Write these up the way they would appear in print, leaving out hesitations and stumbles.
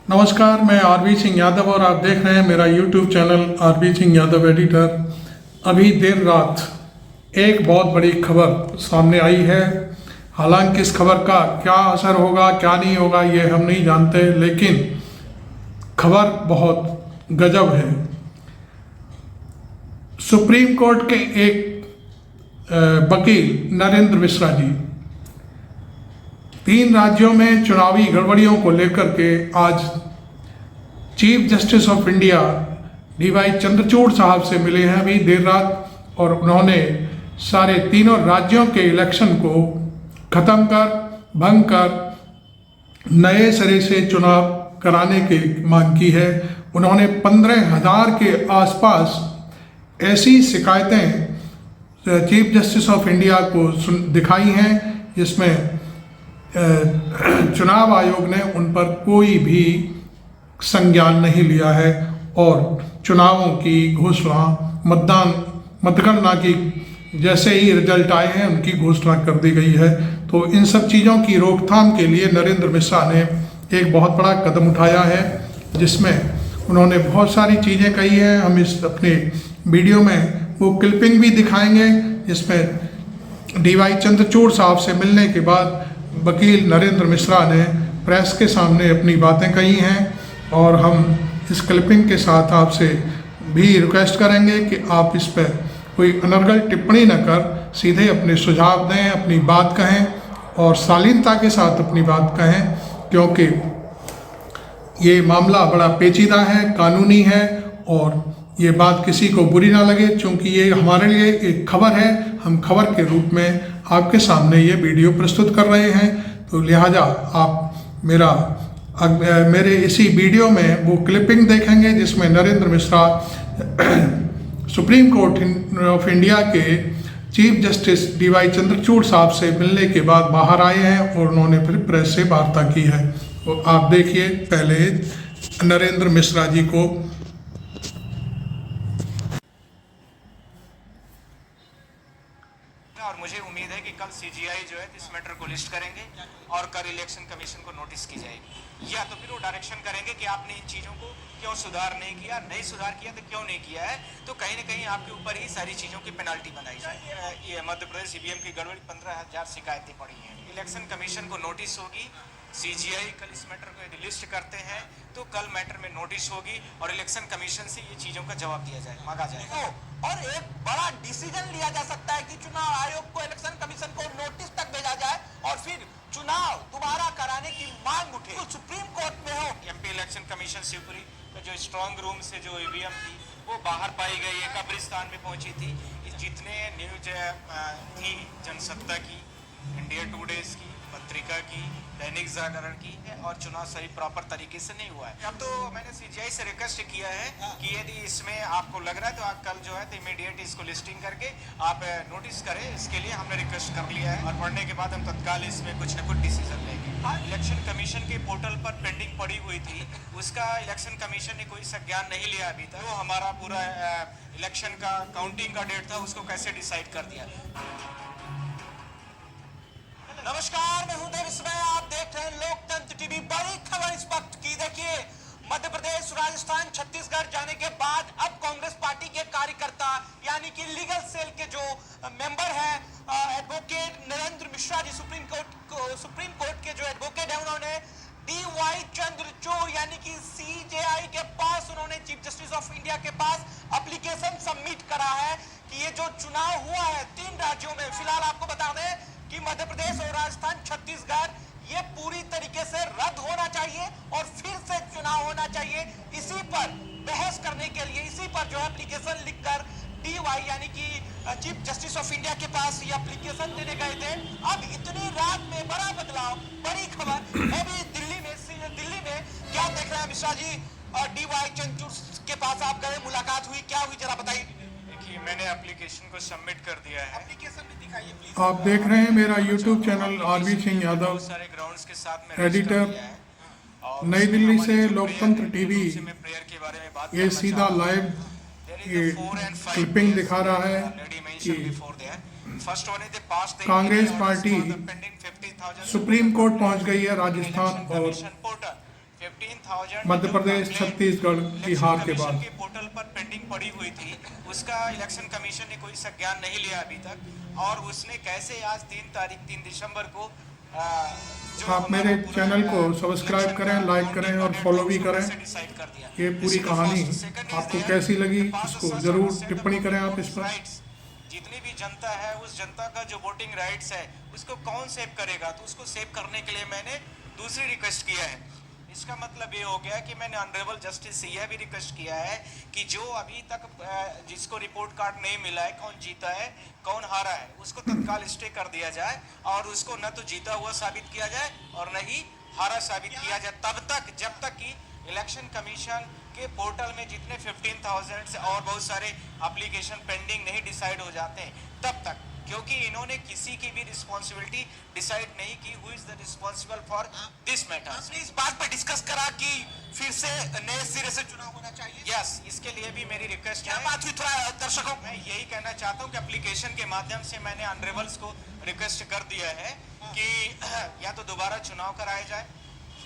नमस्कार, मैं आरबी सिंह यादव और आप देख रहे हैं मेरा YouTube channel RB Singh Yadav editor. अभी देर रात एक बहुत बड़ी खबर सामने आई है। हालांकि इस खबर का क्या असर होगा क्या नहीं होगा ये हम नहीं जानते, लेकिन खबर बहुत गजब है। सुप्रीम कोर्ट के एक वकील नरेंद्र मिश्रा जी 3 राज्यों में चुनावी गड़बड़ियों को लेकर के आज chief justice of India DY Chandrachud साहब से मिले हैं अभी देर रात, और उन्होंने सारे तीनों राज्यों के इलेक्शन को ख़त्म कर भंग कर नए सिरे से चुनाव कराने की मांग की है। उन्होंने 15,000 के आसपास ऐसी शिकायतें चीफ जस्टिस ऑफ इंडिया को दिखाई हैं जिसमें चुनाव आयोग ने उन पर कोई भी संज्ञान नहीं लिया है और चुनावों की घोषणा मतगणना की जैसे ही रिजल्ट आए हैं उनकी घोषणा कर दी गई है। तो इन सब चीज़ों की रोकथाम के लिए नरेंद्र मिश्रा ने एक बहुत बड़ा कदम उठाया है, जिसमें उन्होंने बहुत सारी चीज़ें कही हैं। हम इस अपने वीडियो में वो क्लिपिंग भी दिखाएंगे जिसमें डीवाई चंद्रचूड़ साहब से मिलने के बाद वकील नरेंद्र मिश्रा ने प्रेस के सामने अपनी बातें कही हैं, और हम इस क्लिपिंग के साथ आपसे भी रिक्वेस्ट करेंगे कि आप इस पर कोई अनर्गल टिप्पणी न कर सीधे अपने सुझाव दें, अपनी बात कहें और शालीनता के साथ अपनी बात कहें, क्योंकि ये मामला बड़ा पेचीदा है, कानूनी है और ये बात किसी को बुरी ना लगे, क्योंकि ये हमारे लिए एक खबर है। हम खबर के रूप में आपके सामने ये वीडियो प्रस्तुत कर रहे हैं, तो लिहाजा आप मेरे इसी वीडियो में वो क्लिपिंग देखेंगे जिसमें Narendra Mishra supreme court of India के चीफ जस्टिस डीवाई चंद्रचूड़ साहब से मिलने के बाद बाहर आए हैं और उन्होंने फिर प्रेस से वार्ता की है। तो आप देखिए पहले नरेंद्र मिश्रा जी को। और मुझे उम्मीद है कि कल सीजीआई जो है इस मैटर को लिस्ट करेंगे और कल इलेक्शन कमीशन को नोटिस की जाएगी, या तो फिर वो डायरेक्शन करेंगे कि आपने इन चीज़ों को क्यों सुधार नहीं किया, नहीं सुधार किया तो क्यों नहीं किया है, तो कहीं ना कहीं आपके ऊपर ही सारी चीज़ों की पेनल्टी बनाई जाए। ये मध्य प्रदेश ईवीएम की गड़बड़ी 15,000 शिकायतें पड़ी हैं। इलेक्शन कमीशन को नोटिस होगी, सीजीआई कल इस मैटर को यदि लिस्ट करते हैं तो कल मैटर में नोटिस होगी और इलेक्शन कमीशन से ये चीज़ों का जवाब दिया जाए, मांगा जाएगा। और एक बड़ा डिसीजन लिया जा सकता है कि चुनाव आयोग को इलेक्शन कमीशन को नोटिस तक भेजा जाए और फिर चुनाव दोबारा कराने की मांग उठे, तो सुप्रीम कोर्ट में हो। एमपी इलेक्शन कमीशन शिवपुरी का जो स्ट्रांग रूम से जो ईवीएम थी वो बाहर पाई गई है, कब्रिस्तान में पहुंची थी। जितने न्यूज थी जनसत्ता की, इंडिया टुडेज की, पत्रिका की, दैनिक जागरण की है, और चुनाव सही प्रॉपर तरीके से नहीं हुआ है। अब तो मैंने सीजीआई से रिक्वेस्ट किया है कि यदि इसमें आपको लग रहा है तो आप कल जो है तो इमीडिएट इसको लिस्टिंग करके आप नोटिस करें। इसके लिए हमने रिक्वेस्ट कर लिया है और पढ़ने के बाद हम तत्काल इसमें कुछ न कुछ डिसीजन लेंगे। इलेक्शन कमीशन के पोर्टल पर पेंडिंग पड़ी हुई थी, उसका इलेक्शन कमीशन ने कोई संज्ञान नहीं लिया अभी तक। तो हमारा पूरा इलेक्शन का काउंटिंग का डेट था उसको कैसे डिसाइड कर दिया। नमस्कार, मैं हूं देव इसमें, आप देख रहे हैं लोकतंत्र टीवी। बड़ी खबर इस वक्त की, देखिए मध्य प्रदेश, राजस्थान, छत्तीसगढ़ जाने के बाद अब कांग्रेस पार्टी के कार्यकर्ता यानी कि लीगल सेल के जो मेंबर हैं advocate Narendra Mishra ji, supreme court के जो एडवोकेट है, उन्होंने डीवाई चंद्रचूड़ यानी कि सीजेआई के पास, उन्होंने चीफ जस्टिस ऑफ इंडिया के पास एप्लीकेशन सबमिट करा है कि ये जो चुनाव हुआ है 3 राज्यों में, फिलहाल आपको बता दें कि मध्य प्रदेश और राजस्थान, छत्तीसगढ़, ये पूरी तरीके से रद्द होना चाहिए और फिर से चुनाव होना चाहिए। इसी पर बहस करने के लिए, इसी पर जो है एप्लीकेशन लिखकर डीवाई यानी कि चीफ जस्टिस ऑफ इंडिया के पास ये एप्लीकेशन देने गए थे। अब इतनी रात में बड़ा बदलाव, बड़ी खबर। अभी दिल्ली में क्या देख रहे हैं मिश्रा जी? डीवाई चंद्रचूड़ के पास आप गए, मुलाकात हुई, क्या हुई जरा बताइए। मैंने एप्लीकेशन को सबमिट कर दिया है। एप्लीकेशन भी दिखाइए प्लीज। आप देख रहे हैं मेरा YouTube channel RB Singh Yadav सारे ग्राउंड्स के साथ में एडिटर, नई दिल्ली से लोकतंत्र टीवी ये सीधा लाइव ये क्लिपिंग दिखा रहा है कि कांग्रेस पार्टी सुप्रीम कोर्ट पहुंच गई है राजस्थान और 15,000 मध्य प्रदेश छत्तीसगढ़ की हार के बाद के पोर्टल पर पेंडिंग पड़ी हुई थी, उसका इलेक्शन कमीशन ने कोई संज्ञान नहीं लिया अभी तक। और उसने कैसे आज 3 दिसंबर को जो आप मेरे हमारा पूरा, चैनल को सब्सक्राइब इलेक्शन करें, का लाइक करें और date फॉलो भी उसको करें। कैसे decide कर दिया। ये पूरी इसका कहानी first, second is आपको there, कैसी लगी the past इसको association जरूर set टिप्पणी of करें आप इस voting पर। rights, जितनी भी जनता है उस जनता का जो वोटिंग राइट्स है उसको कौन सेव करेगा, तो उसको सेव करने के लिए मैंने दूसरी रिक्वेस्ट किया है। इसका मतलब ये हो गया कि मैंने ऑनरेबल जस्टिस से यह भी रिक्वेस्ट किया है कि जो अभी तक जिसको रिपोर्ट कार्ड नहीं मिला है, कौन जीता है कौन हारा है, उसको तत्काल स्टे कर दिया जाए और उसको न तो जीता हुआ साबित किया जाए और न ही हारा साबित किया जाए, तब तक जब तक कि इलेक्शन कमीशन के पोर्टल में जितने 15,000 से और बहुत सारे एप्लीकेशन पेंडिंग नहीं डिसाइड हो जाते हैं तब तक, क्योंकि इन्होंने किसी की भी रिस्पॉन्सिबिलिटी डिसाइड नहीं की who is the responsible for this matter. आपने इस बात पर डिस्कस करा कि फिर से नए सिरे से चुनाव होना चाहिए? यस, इसके लिए भी मेरी रिक्वेस्ट क्या है। बात हुई थोड़ा दर्शकों? मैं यही कहना चाहता हूं कि एप्लीकेशन के माध्यम से मैंने ऑनरेबल्स को रिक्वेस्ट कर दिया है कि या तो दोबारा चुनाव कराया जाए,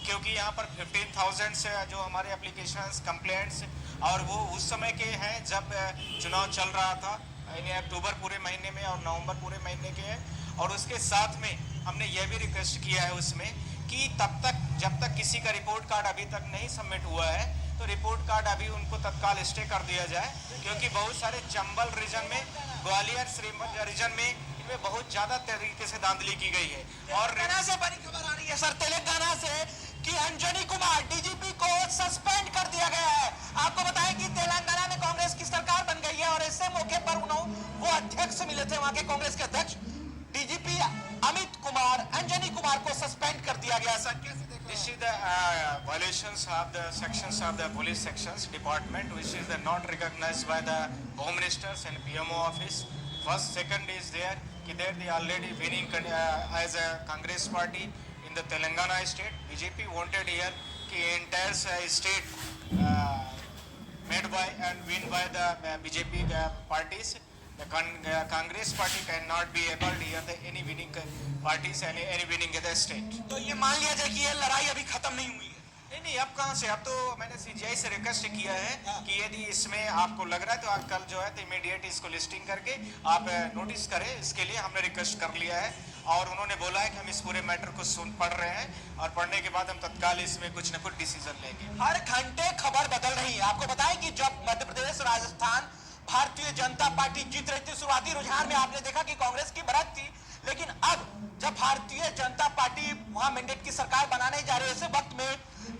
क्योंकि यहाँ पर 15,000 से जो हमारे एप्लीकेशंस कंप्लेंट्स और वो उस समय के हैं जब चुनाव चल रहा था, यानी अक्टूबर पूरे महीने में और नवंबर पूरे महीने के हैं। और उसके साथ में हमने यह भी रिक्वेस्ट किया है उसमें कि तब तक जब तक किसी का रिपोर्ट कार्ड अभी तक नहीं सबमिट हुआ है तो रिपोर्ट कार्ड अभी उनको तत्काल स्टे कर दिया जाए, क्योंकि बहुत सारे चंबल रीजन में, ग्वालियर श्रीमंत रीजन में इनमें बहुत ज्यादा तरीके से धांधली की गई है। और तेलंगाना से बड़ी खबर आ रही है सर, तेलंगाना से कि अंजनी कुमार डीजीपी को सस्पेंड कर दिया गया है। आपको बताएं कि तेलंगाना में कांग्रेस की सरकार बन गई है और ऐसे मौके पर वो अध्यक्ष से मिले थे, वहां के कांग्रेस के अध्यक्ष डीजीपी अमित कुमार, अंजनी कुमार को सस्पेंड कर दिया गया। सर कैसे देख रहे हैं? This is the violations of the sections of the police sections department, which is not recognized by the Home Ministers and PMO office. First, second is there कि they already winning as a Congress party in the Telangana state. BJP wanted here कि entire state made by and win by the BJP parties. The Congress party cannot be able to hear the any winning parties and any winning in the state. तो ये मान लिया जाए कि ये लड़ाई अभी खत्म नहीं हुई है? नहीं, अब कहाँ से, अब तो मैंने सीजीआई से रिक्वेस्ट किया है कि यदि इसमें आपको लग रहा है तो आप कल जो है तो इमीडिएट इसको लिस्टिंग करके आप नोटिस करें, इसके लिए हमने रिक्वेस्ट कर लिया है। और उन्होंने बोला है कि हम इस पूरे मैटर को पढ़ रहे हैं और पढ़ने के बाद हम तत्काल इसमें कुछ न कुछ डिसीजन लेंगे। हर घंटे खबर बदल रही है। आपको बताएं कि जब मध्य प्रदेश, राजस्थान भारतीय जनता पार्टी जीत रही थी, शुरुआती रुझान में आपने देखा कि कांग्रेस की बढ़त थी, लेकिन अब जब भारतीय जनता पार्टी वहां मैंडेट की सरकार बनाने जा रही है, ऐसे वक्त में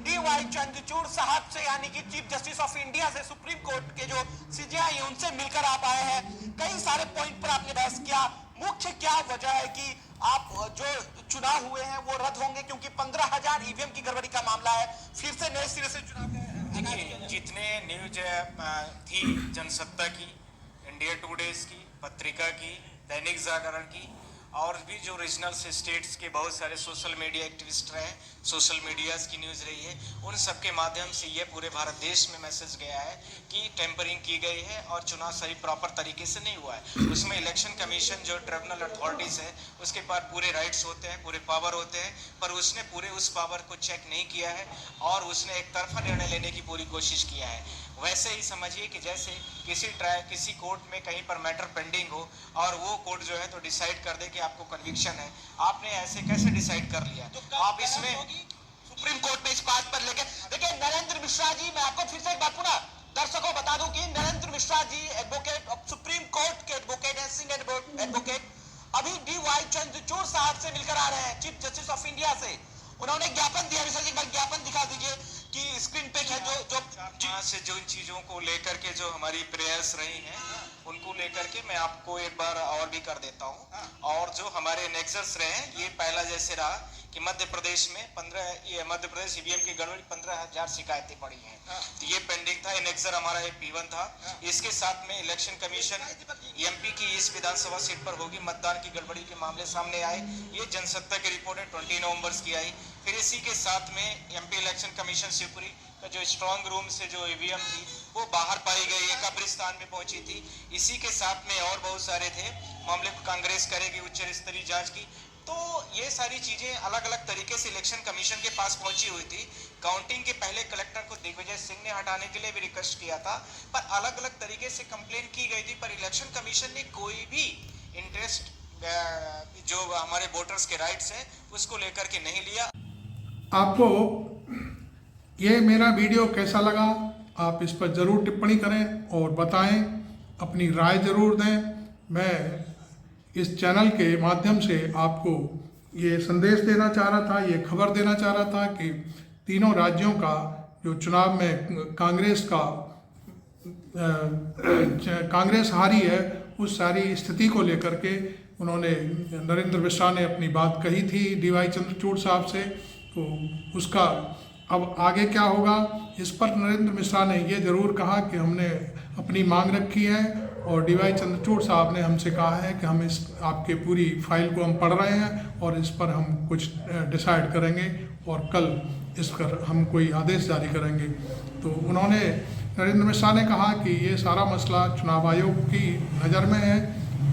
डी.वाई. चंद्रचूड़ साहब से, यानी कि चीफ जस्टिस ऑफ इंडिया से, सुप्रीम कोर्ट के जो सीजेआई है उनसे मिलकर आप आए हैं। कई सारे पॉइंट पर आपने बहस किया। मुख्य क्या वजह है कि आप जो चुनाव हुए हैं वो रद्द होंगे, क्योंकि 15,000 ईवीएम की गड़बड़ी का मामला है, फिर से नए सिरे से चुनाव? देखिए, जितने न्यूज थी जनसत्ता की, इंडिया टुडेज की, पत्रिका की, दैनिक जागरण की और भी जो रीजनल से स्टेट्स के बहुत सारे सोशल मीडिया एक्टिविस्ट रहे, सोशल मीडियाज की न्यूज़ रही है, उन सब के माध्यम से ये पूरे भारत देश में मैसेज गया है कि टेम्परिंग की गई है और चुनाव सही प्रॉपर तरीके से नहीं हुआ है। उसमें इलेक्शन कमीशन जो ट्रिब्यूनल अथॉरिटीज़ है उसके पास पूरे राइट्स होते हैं, पूरे पावर होते हैं, पर उसने पूरे उस पावर को चेक नहीं किया है और उसने एक तरफा निर्णय लेने की पूरी कोशिश किया है। वैसे ही समझिए कि जैसे किसी कोर्ट में कहीं पर मैटर पेंडिंग हो और वो कोर्ट जो है तो डिसाइड कर दे कि आपको कन्विक्शन है, आपने ऐसे कैसे डिसाइड कर लिया? तो आप इसमें सुप्रीम कोर्ट में इस बात पर लेकर देखिए, नरेंद्र मिश्रा जी, मैं आपको फिर से एक बात पुनः दर्शकों बता दूं कि Narendra Mishra ji advocate, supreme court के एडवोकेट हैं, सीनियर एडवोकेट, अभी डी.वाई. चंद्रचूड़ साहब से मिलकर आ रहे हैं, चीफ जस्टिस ऑफ इंडिया से। उन्होंने ज्ञापन दिया, मिश्रा जी एक बार ज्ञापन दिखा दीजिए कि स्क्रीन पे है जो से जो इन चीजों को लेकर के जो हमारी प्रेयर्स रही हैं उनको लेकर के मैं आपको एक बार और भी कर देता हूं। और जो हमारे नेक्सस रहे हैं, ये पहला जैसे रहा कि मध्य प्रदेश में मध्य प्रदेश ईवीएम की गड़बड़ी 15,000 शिकायतें पड़ी हैं, तो ये पेंडिंग था। नेक्सर हमारा एक P1 था। इसके साथ में इलेक्शन कमीशन एमपी की इस विधानसभा सीट पर होगी मतदान की गड़बड़ी के मामले सामने आए, ये जनसत्ता की रिपोर्ट है 20 नवंबर की आई। फिर इसी के साथ में एमपी इलेक्शन कमीशन शिवपुरी का जो स्ट्रांग रूम से जो ईवीएम थी वो बाहर पाई गई है, कब्रिस्तान में पहुंची थी। इसी के साथ में और बहुत सारे थे मामले को कांग्रेस करेगी उच्च स्तरीय जांच की। तो ये सारी चीजें अलग अलग तरीके से इलेक्शन कमीशन के पास पहुंची हुई थी। काउंटिंग के पहले कलेक्टर को दिग्विजय सिंह ने हटाने के लिए भी रिक्वेस्ट किया था, पर अलग अलग तरीके से कंप्लेन की गई थी, पर इलेक्शन कमीशन ने कोई भी इंटरेस्ट जो हमारे वोटर्स के राइट्स हैं उसको लेकर के नहीं लिया। आपको ये मेरा वीडियो कैसा लगा, आप इस पर ज़रूर टिप्पणी करें और बताएं, अपनी राय ज़रूर दें। मैं इस चैनल के माध्यम से आपको ये संदेश देना चाह रहा था, ये खबर देना चाह रहा था कि तीनों राज्यों का जो चुनाव में कांग्रेस हारी है, उस सारी स्थिति को लेकर के उन्होंने, नरेंद्र मिश्रा ने अपनी बात कही थी DY चंद्रचूड़ साहब से। तो उसका अब आगे क्या होगा, इस पर नरेंद्र मिश्रा ने ये ज़रूर कहा कि हमने अपनी मांग रखी है और DY चंद्रचूड़ साहब ने हमसे कहा है कि हम इस आपके पूरी फाइल को हम पढ़ रहे हैं और इस पर हम कुछ डिसाइड करेंगे और कल इस पर हम कोई आदेश जारी करेंगे। तो उन्होंने, नरेंद्र मिश्रा ने कहा कि ये सारा मसला चुनाव आयोग की नज़र में है,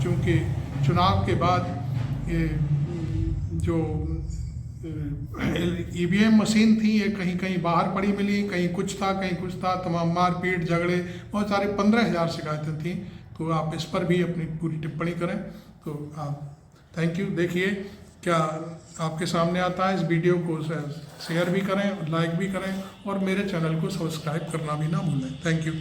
क्योंकि चुनाव के बाद ये जो EVM मशीन थी ये कहीं कहीं बाहर पड़ी मिली, कहीं कुछ था कहीं कुछ था, तमाम मारपीट झगड़े, बहुत सारे 15,000 शिकायतें थी। तो आप इस पर भी अपनी पूरी टिप्पणी करें। तो आप थैंक यू। देखिए क्या आपके सामने आता है, इस वीडियो को शेयर भी करें, लाइक भी करें और मेरे चैनल को सब्सक्राइब करना भी ना भूलें। Thank you.